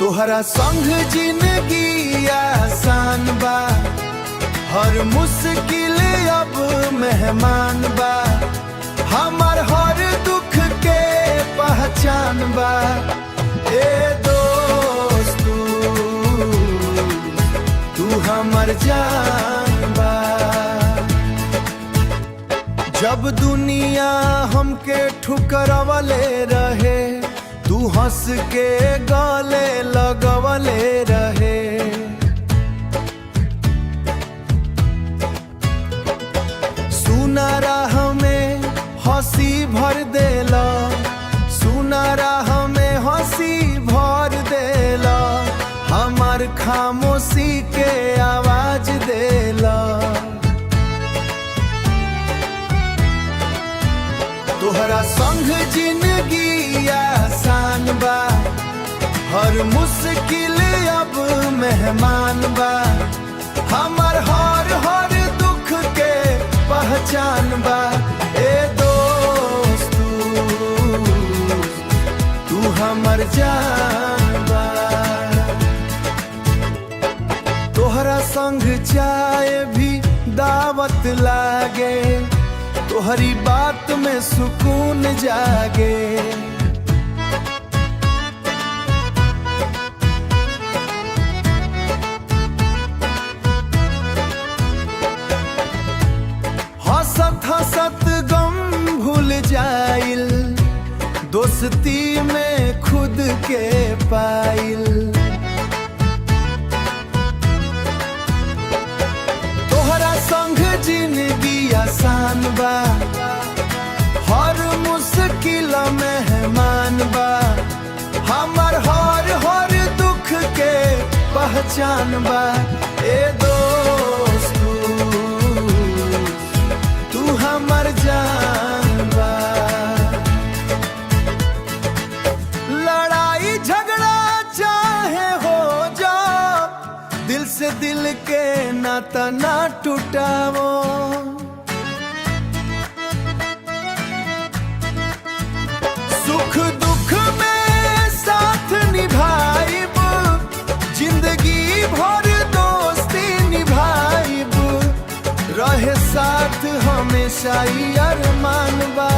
तोहरा संग जिंदगी आसान बा, हर मुश्किल अब मेहमान बा, हमार हर दुख के पहचान बा। ए दोस्त तू हमर जान बा। जब दुनिया हमके ठुकरवले रहे, तू हंस के गले लगवले रहे। सुना राह में हंसी भर देला, सुना राह में हंसी भर देला, हमार खामोशी के आवाज देला। तोहरा संग जिंदगी आसान बा, हर मुश्किल अब मेहमान बा, हमार हर दुख के पहचान बा। ए दोस्त तू हमर जान बा। तोहरा संग चाय भी दावत लागे, तोहरी बात में सुकून जागे। हंसत हंसत गम भूल जाइल, दोस्ती में खुद के पाइल। तोहरा संग जिंदगी आसान बा, हर मुश्किल मेहमान बा, हमार हर दुख के पहचान बा। ए दोस्त तू हमर जान बा। लड़ाई झगड़ा चाहे हो जा, दिल से दिल के नाता ना टूटावो। सुख दुख में साथ निभाइब, जिंदगी भर दोस्ती निभाइब, रहे साथ हमेशा ही अरमान बा।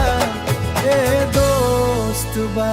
ए दोस्त बा।